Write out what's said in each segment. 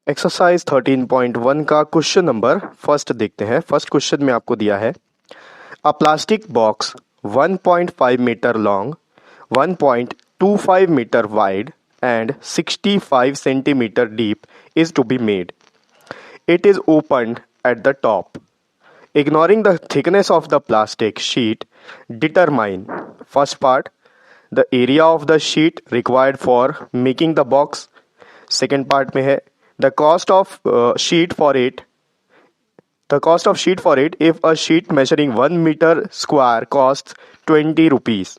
Exercise 13.1 का question number first देखते हैं। फर्स्ट क्वेश्चन में आपको दिया है a plastic box 1.5 metre long, 1.25 metre wide and 65 centimetre deep is to be made. It is opened at the top. Ignoring the thickness of the plastic sheet, determine first part the area of the sheet required for making the box. Second part में है the cost of sheet for it. The cost of sheet for it if a sheet measuring 1 meter square costs 20 rupees.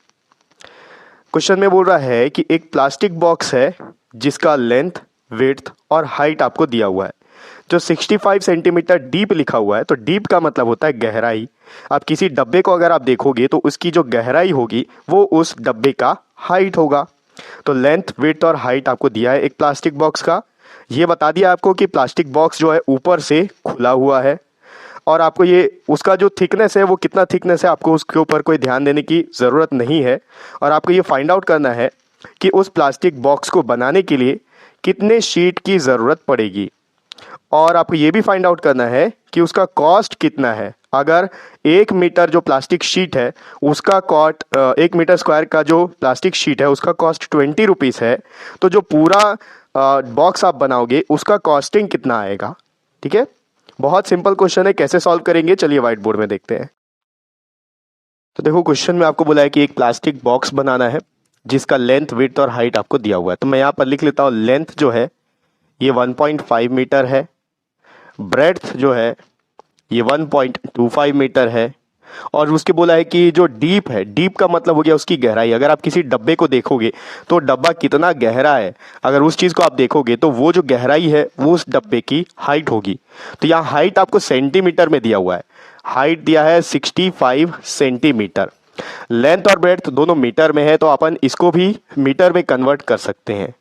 Question में बोल रहा है कि एक plastic box है जिसका लेंथ, विड्थ और हाइट आपको दिया हुआ है। जो 65 सेंटीमीटर डीप लिखा हुआ है, तो डीप का मतलब होता है गहराई। आप किसी डब्बे को अगर आप देखोगे तो उसकी जो गहराई होगी वो उस डब्बे का हाइट होगा। तो लेंथ, विड्थ और हाइट आपको दिया है एक प्लास्टिक बॉक्स का। ये बता दिया आपको कि प्लास्टिक बॉक्स जो है ऊपर से खुला हुआ है और आपको ये उसका जो थिकनेस है वो कितना थिकनेस है आपको उसके ऊपर कोई ध्यान देने की ज़रूरत नहीं है। और आपको ये फाइंड आउट करना है कि उस प्लास्टिक बॉक्स को बनाने के लिए कितने शीट की ज़रूरत पड़ेगी। और आपको ये भी फाइंड आउट करना है कि उसका कॉस्ट कितना है। अगर 1 मीटर जो प्लास्टिक शीट है उसका कॉस्ट 1 मीटर स्क्वायर का जो प्लास्टिक शीट है उसका कॉस्ट 20 रुपीज़ है, तो जो पूरा बॉक्स आप बनाओगे उसका कॉस्टिंग कितना आएगा। ठीक है, बहुत सिंपल क्वेश्चन है। कैसे सॉल्व करेंगे चलिए व्हाइट बोर्ड में देखते हैं। तो देखो क्वेश्चन में आपको बोला है कि एक प्लास्टिक बॉक्स बनाना है जिसका लेंथ, विड्थ और हाइट आपको दिया हुआ है। तो मैं यहाँ पर लिख लेता हूँ लेंथ जो है ये 1.5 मीटर है, ब्रेड्थ जो है ये 1.25 मीटर है और उसके बोला है कि जो डीप है, डीप का मतलब हो गया उसकी गहराई। अगर आप किसी डब्बे को देखोगे तो डब्बा कितना गहरा है, अगर उस चीज़ को आप देखोगे तो वो जो गहराई है वो उस डब्बे की हाइट होगी। तो यहाँ हाइट आपको सेंटीमीटर में दिया हुआ है, हाइट दिया है 65 सेंटीमीटर। लेंथ और ब्रेड्थ दोनों मीटर में है तो अपन इसको भी मीटर में कन्वर्ट कर सकते हैं।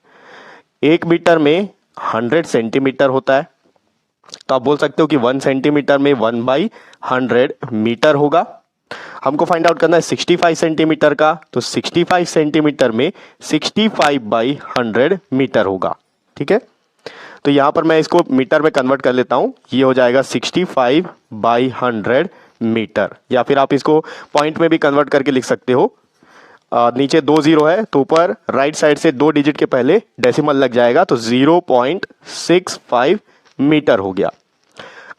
1 मीटर में 100 सेंटीमीटर होता है, तो आप बोल सकते हो कि 1 सेंटीमीटर में 1/100 मीटर होगा। हमको फाइंड आउट करना है 65 सेंटीमीटर का, तो 65 सेंटीमीटर में 65/100 मीटर होगा। ठीक है, तो यहाँ पर मैं इसको मीटर में कन्वर्ट कर लेता हूँ। ये हो जाएगा 65/100 मीटर, या फिर आप इसको पॉइंट में भी कन्वर्ट करके लिख सकते हो। नीचे 2 जीरो है तो ऊपर राइट साइड से 2 डिजिट के पहले डेसिमल लग जाएगा, तो 0.65 मीटर हो गया।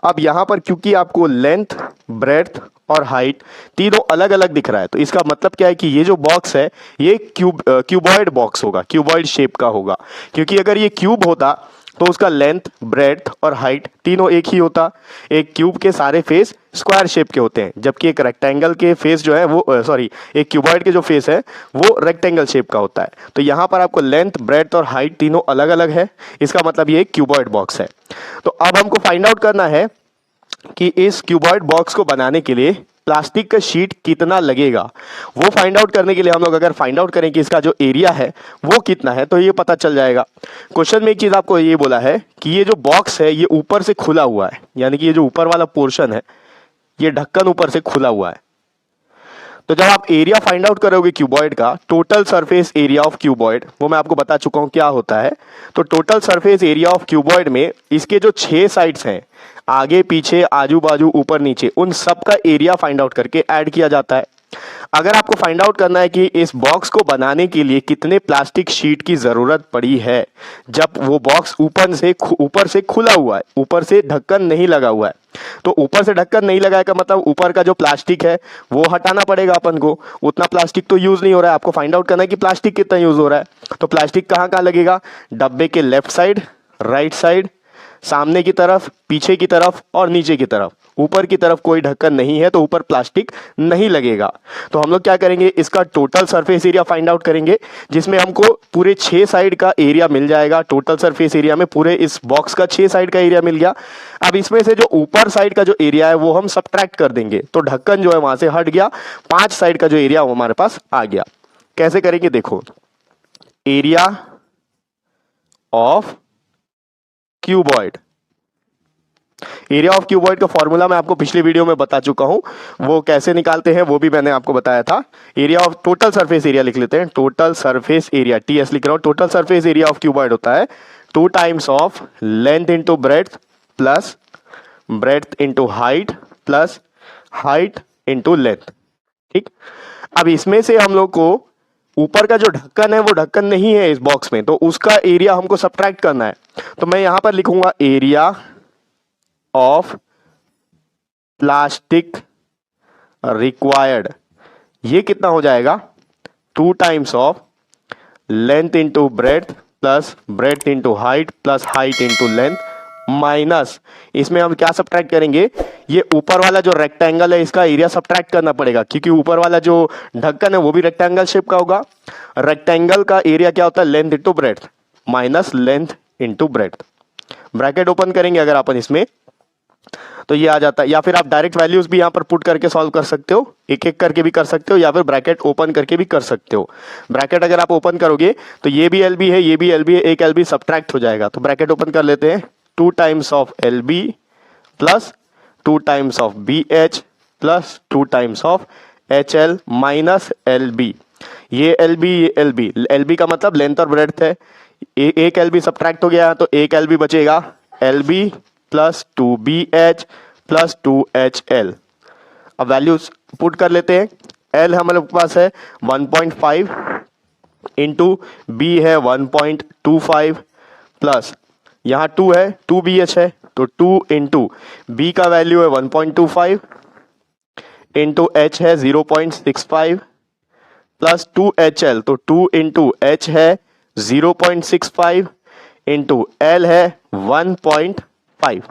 अब यहाँ पर क्योंकि आपको लेंथ, ब्रेड्थ और हाइट तीनों अलग अलग दिख रहा है, तो इसका मतलब क्या है कि ये जो बॉक्स है ये क्यूबॉइड बॉक्स होगा, क्यूबॉइड शेप का होगा। क्योंकि अगर ये क्यूब होता तो उसका लेंथ, ब्रेड्थ और हाइट तीनों एक ही होता। एक क्यूब के सारे फेस स्क्वायर शेप के होते हैं, जबकि एक रेक्टेंगल के फेस जो है वो एक क्यूबॉइड के जो फेस है वो रेक्टेंगल शेप का होता है। तो यहाँ पर आपको लेंथ, ब्रेड्थ और हाइट तीनों अलग अलग है, इसका मतलब ये एक क्यूबॉइड बॉक्स है। तो अब हमको फाइंड आउट करना है कि इस क्यूबॉइड बॉक्स को बनाने के लिए प्लास्टिक का शीट कितना लगेगा। वो फाइंड आउट करने के लिए हम लोग अगर फाइंड आउट करें कि इसका जो एरिया है वो कितना है तो ये पता चल जाएगा। क्वेश्चन में एक चीज़ आपको ये बोला है कि ये जो बॉक्स है ये ऊपर से खुला हुआ है, यानी कि ये जो ऊपर वाला पोर्शन है ये ढक्कन ऊपर से खुला हुआ है। तो जब आप एरिया फाइंड आउट करोगे क्यूबॉइड का, total surface area of cuboid, वो मैं आपको बता चुका हूँ क्या होता है। तो total surface area of cuboid में इसके जो 6 साइड्स हैं, आगे पीछे, आजू बाजू, ऊपर नीचे, उन सब का एरिया फाइंड आउट करके ऐड किया जाता है। अगर आपको फाइंड आउट करना है कि इस बॉक्स को बनाने के लिए कितने प्लास्टिक शीट की ज़रूरत पड़ी है, जब वो बॉक्स ऊपर से खुला हुआ है, ऊपर से ढक्कन नहीं लगा हुआ है, तो ऊपर से ढक्कन नहीं लगा का मतलब ऊपर का जो प्लास्टिक है वो हटाना पड़ेगा अपन को। उतना प्लास्टिक तो यूज़ नहीं हो रहा है, आपको फाइंड आउट करना है कि प्लास्टिक कितना यूज़ हो रहा है। तो प्लास्टिक कहाँ कहाँ लगेगा, डब्बे के लेफ्ट साइड, राइट साइड, सामने की तरफ, पीछे की तरफ और नीचे की तरफ। ऊपर की तरफ कोई ढक्कन नहीं है तो ऊपर प्लास्टिक नहीं लगेगा। तो हम लोग क्या करेंगे, इसका total surface area find out करेंगे, जिसमें हमको पूरे 6 साइड का एरिया मिल जाएगा। टोटल सरफेस एरिया में पूरे इस बॉक्स का 6 साइड का एरिया मिल गया। अब इसमें से जो ऊपर साइड का जो एरिया है वो हम सब्ट्रैक्ट कर देंगे, तो ढक्कन जो है वहां से हट गया। 5 साइड का जो एरिया वो हमारे पास आ गया। कैसे करेंगे देखो, area of cuboid, area of cuboid का फॉर्मूला मैं आपको पिछली वीडियो में बता चुका हूं, वो कैसे निकालते हैं वो भी मैंने आपको बताया था। Area of total surface area लिख लेते हैं, टोटल सरफेस एरिया, टीएस लिख रहा हूं। Total surface area of cuboid होता है 2 times of length into breadth plus breadth into height plus height into length. ठीक, अब इसमें से हम लोग को ऊपर का जो ढक्कन है वो ढक्कन नहीं है इस बॉक्स में, तो उसका एरिया हमको सब्ट्रैक्ट करना है। तो मैं यहां पर लिखूंगा एरिया ऑफ प्लास्टिक रिक्वायर्ड, ये कितना हो जाएगा 2 times of length into breadth plus breadth into height plus height into length minus, इसमें हम क्या सब्ट्रैक्ट करेंगे, ये ऊपर वाला जो रेक्टेंगल है इसका एरिया सब्ट्रैक्ट करना पड़ेगा, क्योंकि ऊपर वाला जो ढक्कन है वो भी रेक्टेंगल शेप का होगा। रेक्टेंगल का एरिया क्या होता है, length into breadth minus length into breadth. Bracket open करेंगे अगर अपन इसमें तो ये आ जाता है, या फिर आप डायरेक्ट वैल्यूज भी यहां पर पुट करके सॉल्व कर सकते हो, एक एक करके भी कर सकते हो, या फिर ब्रैकेट ओपन करके भी कर सकते हो। ब्रैकेट अगर आप ओपन करोगे तो ये भी एल बी है, ये भी एल बी है, एक एल बी सब्ट्रैक्ट हो जाएगा। तो ब्रैकेट ओपन कर लेते हैं, 2 times of L B plus 2 times of B H plus 2 times of H L minus L B. ये एल बी, ये एल बी, एल बी का मतलब लेंथ और ब्रेड्थ है, एक एल बी सब्ट्रैक्ट हो गया तो एक एल बी बचेगा, L B plus 2BH plus 2HL। अब वैल्यूज पुट कर लेते हैं, L हमारे पास है 1.5 इंटू बी है 1.25 प्लस यहाँ 2 है 2BH है तो 2 इंटू बी का वैल्यू है 1.25 इंटू एच है 0.65 प्लस 2HL तो 2 इंटू एच है 0.65 इंटू एल है 1.5।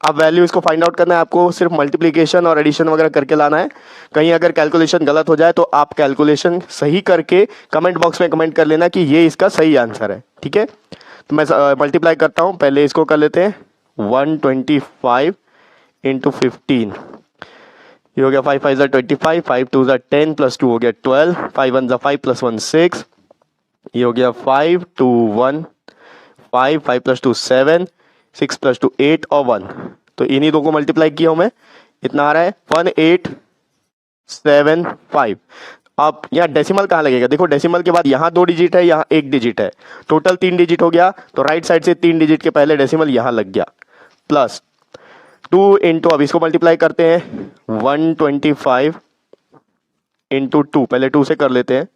अब वैल्यू इसको फाइंड आउट करना है आपको, सिर्फ मल्टीप्लिकेशन और एडिशन वगैरह करके लाना है। कहीं अगर कैलकुलेशन गलत हो जाए तो आप कैलकुलेशन सही करके कमेंट बॉक्स में कमेंट कर लेना कि ये इसका सही आंसर है। ठीक है, तो मैं मल्टीप्लाई करता हूं, पहले इसको कर लेते हैं 125 इंटू 15, ये हो गया 5 5 25, 5 2 10 प्लस 2 हो गया 12, 5 1 5 प्लस 1 6, ये हो गया 5 2 1 5 5 प्लस 2 7 6 प्लस 2 8 और 1, तो इन्हीं दो को मल्टीप्लाई किया हूं मैं, इतना आ रहा है 1875। अब यहाँ डेसिमल कहाँ लगेगा, देखो डेसिमल के बाद यहाँ 2 डिजिट है, यहाँ 1 डिजिट है, टोटल 3 डिजिट हो गया, तो राइट साइड से 3 डिजिट के पहले डेसिमल यहाँ लग गया, प्लस 2 इंटू, अब इसको मल्टीप्लाई करते हैं 125 इंटू 2, पहले 2 से कर लेते हैं,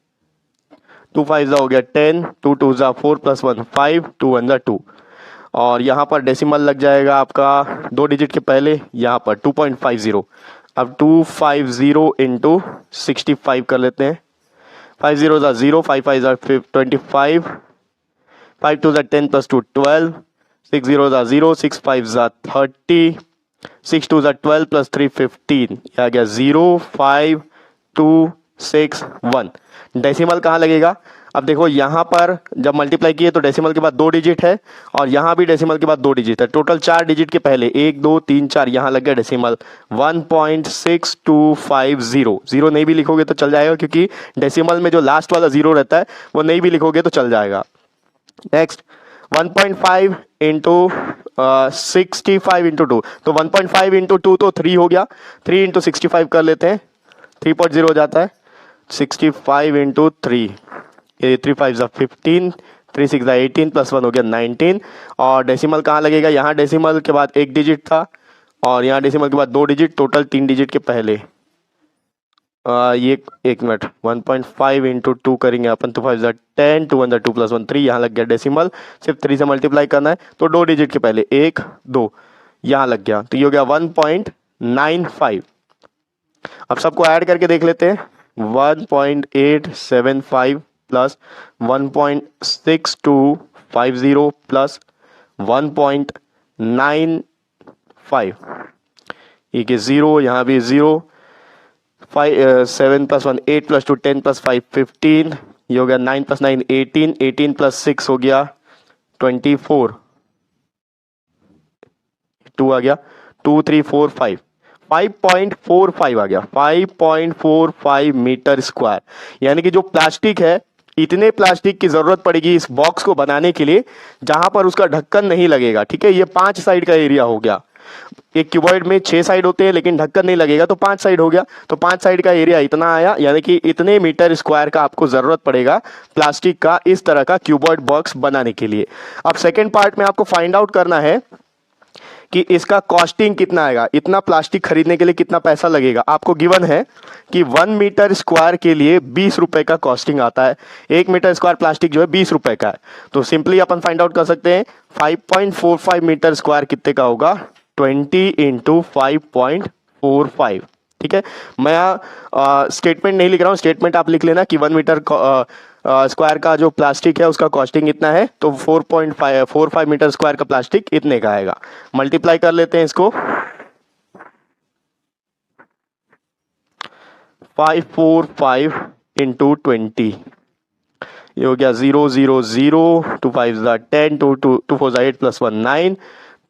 2 5 हो गया 10, 2 2 4 प्लस 1 5, 2 1 2, और यहाँ पर डेसिमल लग जाएगा आपका 2 डिजिट के पहले, यहाँ पर 2.50। अब 250 इंटू 65 कर लेते हैं, 5 0 0, 5 5 25, 5 2 10 प्लस 2 12, 6 0 0, 6 5 30, 6 2 12 प्लस 3 15, यह आ गया 0 5 2 6 1। डेसिमल कहाँ लगेगा, अब देखो यहाँ पर जब मल्टीप्लाई किए तो डेसिमल के बाद 2 डिजिट है और यहाँ भी डेसिमल के बाद 2 डिजिट है, टोटल 4 डिजिट के पहले 1 2 3 4, यहाँ लग गया डेसिमल 1.6250। जीरो नहीं भी लिखोगे तो चल जाएगा, क्योंकि डेसिमल में जो लास्ट वाला जीरो रहता है वो नहीं भी लिखोगे तो चल जाएगा। नेक्स्ट 1.5 इंटू 65 इंटू 2, तो 1.5 इंटू 2 तो 3 हो गया, 3 इंटू 65 कर लेते हैं, 3.0 हो जाता है, 65 इंटू 3, ये 3 5 15, 3 6 18 प्लस 1 हो गया 19। और डेसिमल कहाँ लगेगा, यहाँ डेसिमल के बाद 1 डिजिट था और यहाँ डेसिमल के बाद 2 डिजिट, टोटल 3 डिजिट के पहले। ये एक मिनट, 1.5 इंटू 2 करेंगे अपन, 2 5 10, 2 1 2 प्लस 1 3, यहाँ लग गया डेसिमल, सिर्फ 3 से मल्टीप्लाई करना है तो 2 डिजिट के पहले 1 2 यहाँ लग गया, तो ये हो गया 1.95। अब सबको ऐड करके देख लेते हैं, 1.875 प्लस 1.6250 प्लस 1.95, ये 0, यहाँ भी 0, 7 प्लस 1 8 प्लस 2 10 प्लस 5 15, ये हो गया 9 प्लस 9 18, 18 प्लस 6 हो गया 24, 2 आ गया 2 3 4 5, 5.45 आ गया, 5.45 मीटर स्क्वायर। यानी कि जो प्लास्टिक है, इतने प्लास्टिक की जरूरत पड़ेगी इस बॉक्स को बनाने के लिए जहां पर उसका ढक्कन नहीं लगेगा। ठीक है, ये 5 साइड का एरिया हो गया, एक क्यूबॉइड में 6 साइड होते हैं लेकिन ढक्कन नहीं लगेगा तो 5 साइड हो गया, तो 5 साइड का एरिया इतना आया, यानी कि इतने मीटर स्क्वायर का आपको ज़रूरत पड़ेगा प्लास्टिक का इस तरह का क्यूबॉइड बॉक्स बनाने के लिए। अब सेकेंड पार्ट में आपको फाइंड आउट करना है कि इसका कॉस्टिंग कितना आएगा, इतना प्लास्टिक खरीदने के लिए कितना पैसा लगेगा। आपको गिवन है कि 1 मीटर स्क्वायर के लिए 20 रुपए का कॉस्टिंग आता है, 1 मीटर स्क्वायर प्लास्टिक जो है 20 रुपए का है, तो सिंपली अपन फाइंड आउट कर सकते हैं 5.45 मीटर स्क्वायर कितने का होगा, 20 इंटू 5.45। ठीक है, मैं यहाँ स्टेटमेंट नहीं लिख रहा हूँ, स्टेटमेंट आप लिख लेना कि 1 मीटर स्क्वायर का जो प्लास्टिक है उसका कॉस्टिंग इतना है, तो 4.45 मीटर स्क्वायर का प्लास्टिक इतने का आएगा। मल्टीप्लाई कर लेते हैं इसको, 545 इंटू 20, ये हो गया 0 0 0, 2 5 10, 2 4 8 प्लस 1 9,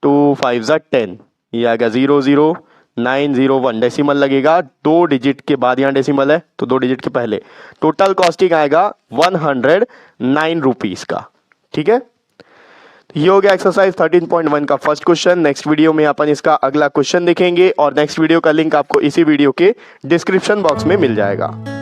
2 5 10, ये आ गया 0 0 9 0 1, डेसिमल लगेगा 2 डिजिट के बाद, यहाँ डेसिमल है तो 2 डिजिट के पहले। टोटल कॉस्टिंग आएगा 109 रुपीस का। ठीक है, ये हो गया एक्सरसाइज 13.1 का फर्स्ट क्वेश्चन। नेक्स्ट वीडियो में अपन इसका अगला क्वेश्चन देखेंगे और नेक्स्ट वीडियो का लिंक आपको इसी वीडियो के डिस्क्रिप्शन बॉक्स में मिल जाएगा।